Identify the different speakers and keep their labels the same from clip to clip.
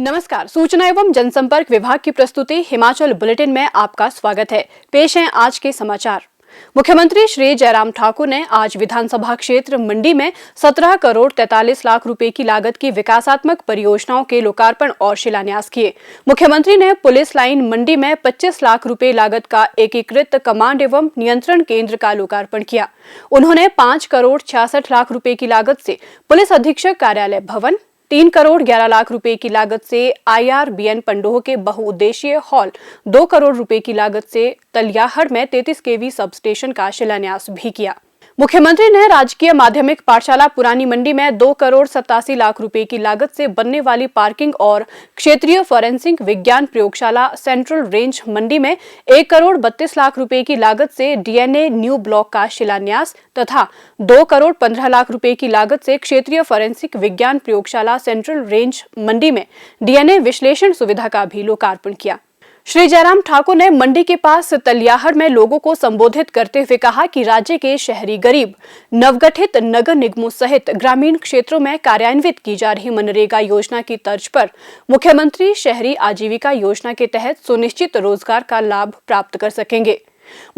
Speaker 1: नमस्कार, सूचना एवं जनसंपर्क विभाग की प्रस्तुति हिमाचल बुलेटिन में आपका स्वागत है। पेश हैं आज के समाचार। मुख्यमंत्री श्री जयराम ठाकुर ने आज विधानसभा क्षेत्र मंडी में 17 करोड़ 43 लाख रुपए की लागत की विकासात्मक परियोजनाओं के लोकार्पण और शिलान्यास किए। मुख्यमंत्री ने पुलिस लाइन मंडी में 25 लाख रुपए लागत का एकीकृत कमांड एवं नियंत्रण केंद्र का लोकार्पण किया। उन्होंने 5 करोड़ 66 लाख रुपए की लागत से पुलिस अधीक्षक कार्यालय भवन, 3 करोड़ 11 लाख रुपए की लागत से IRBN पंडोह के बहुउद्देशीय हॉल, 2 करोड़ रुपए की लागत से तलियाहड़ में 33 kV सब स्टेशन का शिलान्यास भी किया। मुख्यमंत्री ने राजकीय माध्यमिक पाठशाला पुरानी मंडी में 2 करोड़ 87 लाख रुपए की लागत से बनने वाली पार्किंग और क्षेत्रीय फोरेंसिक विज्ञान प्रयोगशाला सेंट्रल रेंज मंडी में 1 करोड़ 32 लाख रुपए की लागत से DNA न्यू ब्लॉक का शिलान्यास तथा 2 करोड़ 15 लाख रुपए की लागत से क्षेत्रीय फोरेंसिक विज्ञान प्रयोगशाला सेंट्रल रेंज मंडी में DNA विश्लेषण सुविधा का भी लोकार्पण किया। श्री जयराम ठाकुर ने मंडी के पास तलियाहड़ में लोगों को संबोधित करते हुए कहा कि राज्य के शहरी गरीब नवगठित नगर निगमों सहित ग्रामीण क्षेत्रों में कार्यान्वित की जा रही मनरेगा योजना की तर्ज पर मुख्यमंत्री शहरी आजीविका योजना के तहत सुनिश्चित रोजगार का लाभ प्राप्त कर सकेंगे।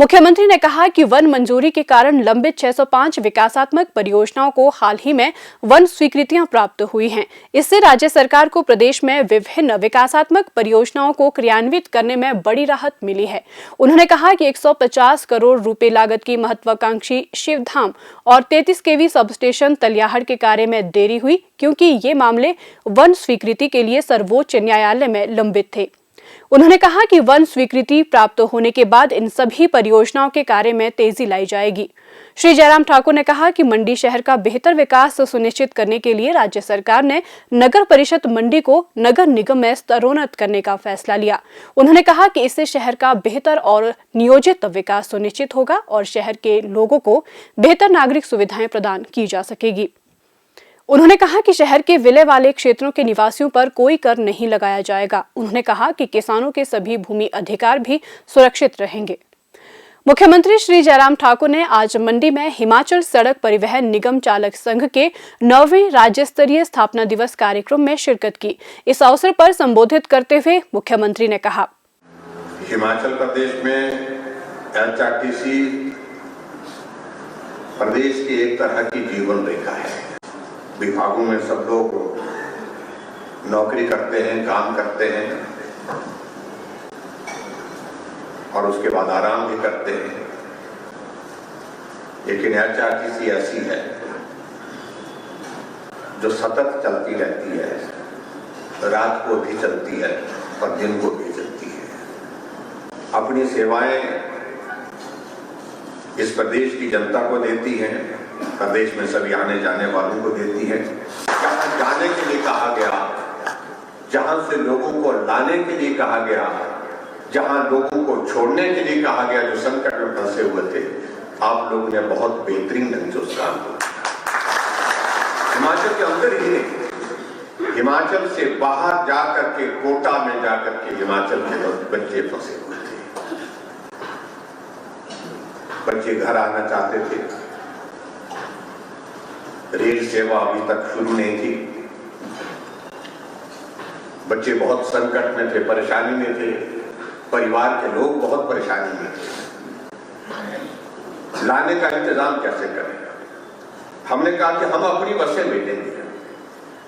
Speaker 1: मुख्यमंत्री ने कहा कि वन मंजूरी के कारण लंबित 605 विकासात्मक परियोजनाओं को हाल ही में वन स्वीकृतियां प्राप्त हुई हैं। इससे राज्य सरकार को प्रदेश में विभिन्न विकासात्मक परियोजनाओं को क्रियान्वित करने में बड़ी राहत मिली है। उन्होंने कहा कि 150 करोड़ रुपए लागत की महत्वाकांक्षी शिवधाम और 33 kV सब स्टेशन तलियाहड़ के कार्य में देरी हुई क्योंकि ये मामले वन स्वीकृति के लिए सर्वोच्च न्यायालय में लंबित थे। उन्होंने कहा कि वन स्वीकृति प्राप्त होने के बाद इन सभी परियोजनाओं के कार्य में तेजी लाई जाएगी। श्री जयराम ठाकुर ने कहा कि मंडी शहर का बेहतर विकास सुनिश्चित करने के लिए राज्य सरकार ने नगर परिषद मंडी को नगर निगम में स्तरोन्नत करने का फैसला लिया। उन्होंने कहा कि इससे शहर का बेहतर और नियोजित विकास सुनिश्चित होगा और शहर के लोगों को बेहतर नागरिक सुविधाएं प्रदान की जा सकेगी। उन्होंने कहा कि शहर के विलय वाले क्षेत्रों के निवासियों पर कोई कर नहीं लगाया जाएगा। उन्होंने कहा कि किसानों के सभी भूमि अधिकार भी सुरक्षित रहेंगे। मुख्यमंत्री श्री जयराम ठाकुर ने आज मंडी में हिमाचल सड़क परिवहन निगम चालक संघ के 9वें राज्य स्तरीय स्थापना दिवस कार्यक्रम में शिरकत की। इस अवसर पर संबोधित करते हुए मुख्यमंत्री ने कहा,
Speaker 2: हिमाचल प्रदेश में HRTC प्रदेश की एक तरह की जीवन रेखा है। विभागों में सब लोग नौकरी करते हैं, काम करते हैं और उसके बाद आराम भी करते हैं, लेकिन HRTC ऐसी है जो सतत चलती रहती है, रात को भी चलती है और दिन को भी चलती है। अपनी सेवाएं इस प्रदेश की जनता को देती हैं, प्रदेश में सभी आने जाने वालों को देती है। जहां जाने के लिए कहा गया, जहां से लोगों को लाने के लिए कहा गया, जहां लोगों को छोड़ने के लिए कहा गया जो संकट में फंसे हुए थे, आप लोगों ने बहुत बेहतरीन ढंग से उस काम को हिमाचल के अंदर ही नहीं, हिमाचल से बाहर जाकर के कोटा में जाकर के हिमाचल के बच्चे फंसे हुए थे। बच्चे घर आना चाहते थे, रेल सेवा अभी तक शुरू नहीं थी, बच्चे बहुत संकट में थे, परेशानी में थे, परिवार के लोग बहुत परेशानी में थे। लाने का इंतजाम कैसे करें? हमने कहा कि हम अपनी बसें भेजेंगे।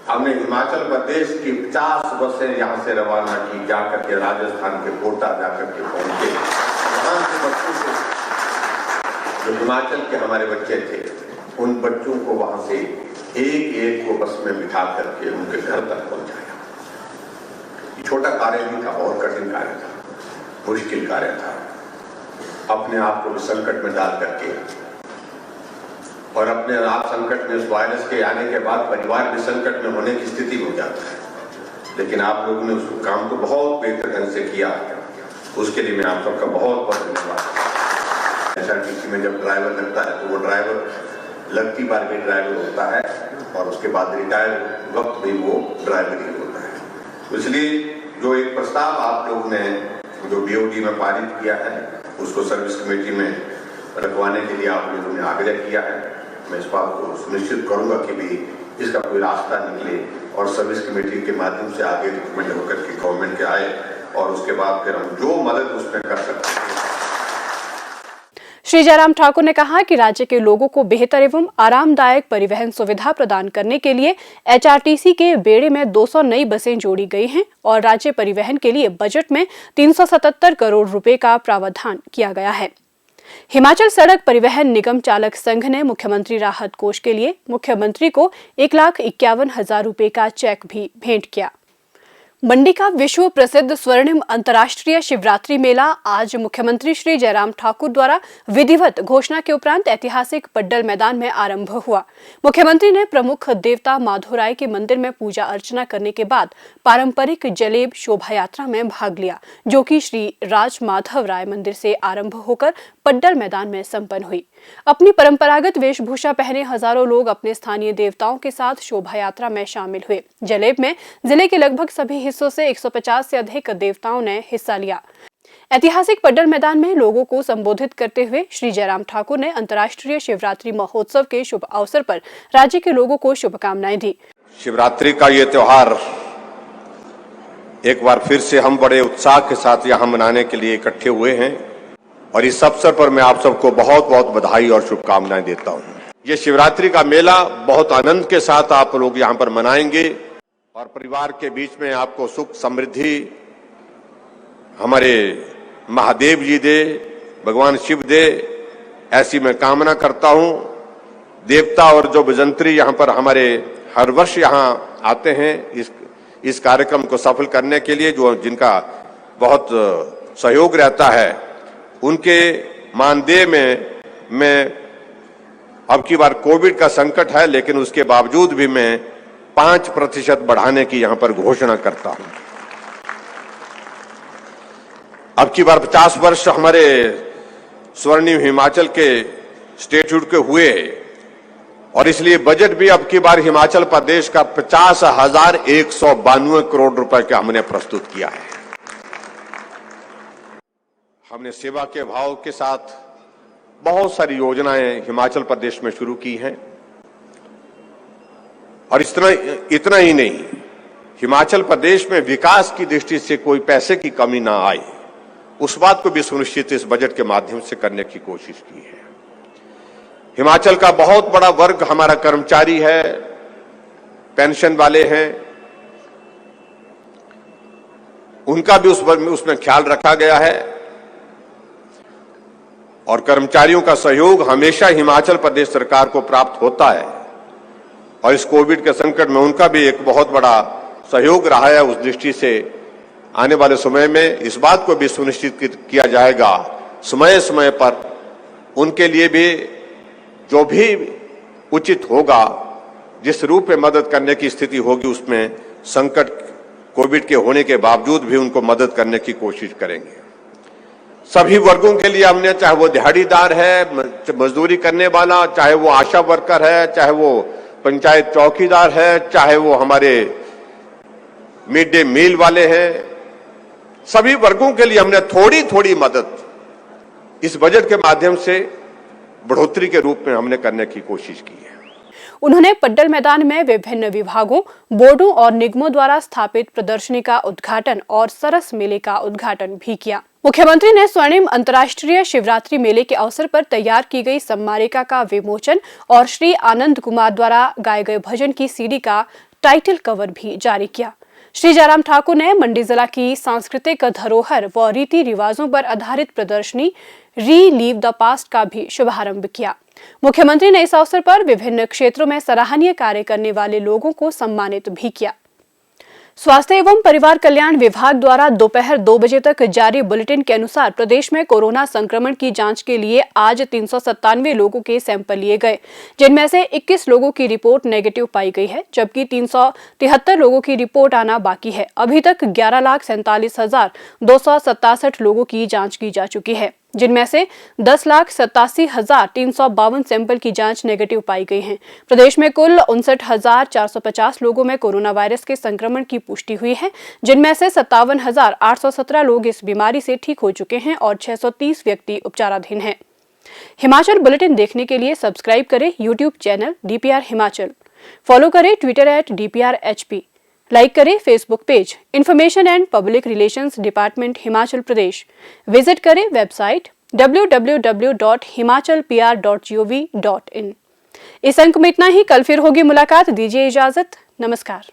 Speaker 2: हमने हिमाचल प्रदेश की 50 बसें यहां से रवाना की, जाकर के राजस्थान के कोटा जाकर के पहुंचे। वहां के बच्चों को, जो हिमाचल के हमारे बच्चे थे, उन बच्चों को वहां से एक को बस में बिठा करके उनके घर तक पहुंचाया। छोटा कार्य नहीं था, बहुत कठिन कार्य था, मुश्किल कार्य था। अपने आप को संकट में डाल करके और अपने आप संकट में, उस वायरस के आने के बाद परिवार भी संकट में होने की स्थिति हो जाता है, लेकिन आप लोगों ने उस काम को बहुत बेहतर ढंग से किया। उसके लिए मैं आप सबका बहुत बहुत धन्यवाद। HRTC में जब ड्राइवर लगता है तो वो ड्राइवर लगती बार भी ड्राइवर होता है और उसके बाद रिटायर वक्त भी वो ड्राइवर ही होता है। इसलिए जो एक प्रस्ताव आप लोग ने जो BOD में पारित किया है, उसको सर्विस कमेटी में रखवाने के लिए आप लोगों ने आग्रह किया है। मैं इस बात को सुनिश्चित करूंगा कि भी इसका कोई रास्ता निकले और सर्विस कमेटी के माध्यम से आगे रिकमेंड होकर के गवर्नमेंट के आए और उसके बाद फिर हम जो मदद उसमें कर सकते हैं।
Speaker 1: श्री जयराम ठाकुर ने कहा कि राज्य के लोगों को बेहतर एवं आरामदायक परिवहन सुविधा प्रदान करने के लिए एचआरटीसी के बेड़े में 200 नई बसें जोड़ी गई हैं और राज्य परिवहन के लिए बजट में 377 करोड़ रुपए का प्रावधान किया गया है। हिमाचल सड़क परिवहन निगम चालक संघ ने मुख्यमंत्री राहत कोष के लिए मुख्यमंत्री को 1,51,000 रुपए का चेक भी भेंट किया। मंडी का विश्व प्रसिद्ध स्वर्णिम अंतर्राष्ट्रीय शिवरात्रि मेला आज मुख्यमंत्री श्री जयराम ठाकुर द्वारा विधिवत घोषणा के उपरांत ऐतिहासिक पड्डल मैदान में आरंभ हुआ। मुख्यमंत्री ने प्रमुख देवता माधोराय के मंदिर में पूजा अर्चना करने के बाद पारंपरिक जलेब शोभा यात्रा में भाग लिया, जो कि श्री राज माधव राय मंदिर से आरंभ होकर पड्डल मैदान में संपन्न हुई। अपनी परंपरागत वेशभूषा पहने हजारों लोग अपने स्थानीय देवताओं के साथ शोभा यात्रा में शामिल हुए। जलेब में जिले के लगभग सभी हिस्सों से 150 से अधिक देवताओं ने हिस्सा लिया। ऐतिहासिक पड्डल मैदान में लोगों को संबोधित करते हुए श्री जयराम ठाकुर ने अंतर्राष्ट्रीय शिवरात्रि महोत्सव के शुभ अवसर पर राज्य के लोगों को शुभकामनाएं दी।
Speaker 3: शिवरात्रि का ये त्योहार एक बार फिर से हम बड़े उत्साह के साथ यहाँ मनाने के लिए इकट्ठे हुए हैं और इस अवसर पर मैं आप सबको बहुत बहुत बधाई और शुभकामनाएं देता हूँ। ये शिवरात्रि का मेला बहुत आनंद के साथ आप लोग यहाँ पर मनाएंगे और परिवार के बीच में आपको सुख समृद्धि हमारे महादेव जी दे, भगवान शिव दे, ऐसी मैं कामना करता हूँ। देवता और जो भजंत्री यहाँ पर हमारे हर वर्ष यहाँ आते हैं इस कार्यक्रम को सफल करने के लिए, जो जिनका बहुत सहयोग रहता है, उनके मानदेय में मैं अब की बार कोविड का संकट है, लेकिन उसके बावजूद भी मैं 5% बढ़ाने की यहां पर घोषणा करता हूं। अब की बार 50 वर्ष हमारे स्वर्णिम हिमाचल के स्टेट्यूट के हुए और इसलिए बजट भी अब की बार हिमाचल प्रदेश का 50,192 करोड़ रुपए का हमने प्रस्तुत किया है। हमने सेवा के भाव के साथ बहुत सारी योजनाएं हिमाचल प्रदेश में शुरू की हैं और इतना ही नहीं, हिमाचल प्रदेश में विकास की दृष्टि से कोई पैसे की कमी ना आए, उस बात को भी सुनिश्चित इस बजट के माध्यम से करने की कोशिश की है। हिमाचल का बहुत बड़ा वर्ग हमारा कर्मचारी है, पेंशन वाले हैं, उनका भी उसमें ख्याल रखा गया है और कर्मचारियों का सहयोग हमेशा हिमाचल प्रदेश सरकार को प्राप्त होता है और इस कोविड के संकट में उनका भी एक बहुत बड़ा सहयोग रहा है। उस दृष्टि से आने वाले समय में इस बात को भी सुनिश्चित किया जाएगा, समय समय पर उनके लिए भी जो भी उचित होगा, जिस रूप में मदद करने की स्थिति होगी, उसमें संकट कोविड के होने के बावजूद भी उनको मदद करने की कोशिश करेंगे। सभी वर्गों के लिए हमने, चाहे वो दिहाड़ीदार है, मजदूरी करने वाला, चाहे वो आशा वर्कर है, चाहे वो पंचायत चौकीदार है, चाहे वो हमारे मिड डे मील वाले हैं, सभी वर्गों के लिए हमने थोड़ी थोड़ी मदद इस बजट के माध्यम से बढ़ोतरी के रूप में हमने करने की कोशिश की है।
Speaker 1: उन्होंने पड्डल मैदान में विभिन्न विभागों, बोर्डों और निगमों द्वारा स्थापित प्रदर्शनी का उद्घाटन और सरस मेले का उद्घाटन भी किया। मुख्यमंत्री ने स्वर्णिम अंतर्राष्ट्रीय शिवरात्रि मेले के अवसर पर तैयार की गई सम्मारिका का विमोचन और श्री आनंद कुमार द्वारा गाए गए भजन की सीडी का टाइटल कवर भी जारी किया। श्री जयराम ठाकुर ने मंडी जिला की सांस्कृतिक धरोहर व रीति रिवाजों पर आधारित प्रदर्शनी री लीव द पास्ट का भी शुभारंभ किया। मुख्यमंत्री ने इस अवसर पर विभिन्न क्षेत्रों में सराहनीय कार्य करने वाले लोगों को सम्मानित भी किया। स्वास्थ्य एवं परिवार कल्याण विभाग द्वारा दोपहर 2 बजे तक जारी बुलेटिन के अनुसार प्रदेश में कोरोना संक्रमण की जांच के लिए आज 397 लोगों के सैंपल लिए गए, जिनमें से 21 लोगों की रिपोर्ट नेगेटिव पाई गई है, जबकि 373 लोगों की रिपोर्ट आना बाकी है। अभी तक 11,47,267 लोगों की जांच की जा चुकी है, जिनमें से 10,87,352 सैंपल की जांच नेगेटिव पाई गई है। प्रदेश में कुल 59,450 लोगों में कोरोना वायरस के संक्रमण की पुष्टि हुई है, जिनमें से 57,817 लोग इस बीमारी से ठीक हो चुके हैं और 630 व्यक्ति उपचाराधीन हैं। हिमाचल बुलेटिन देखने के लिए सब्सक्राइब करें YouTube channel DPR Himachal. Follow करें ट्विटर @DPRHP, लाइक करें Facebook page information and public relations department Himachal Pradesh, visit करें वेबसाइट www.himachalpr.gov.in। इस अंक में इतना ही। कल फिर होगी मुलाकात, दीजिए इजाजत। नमस्कार।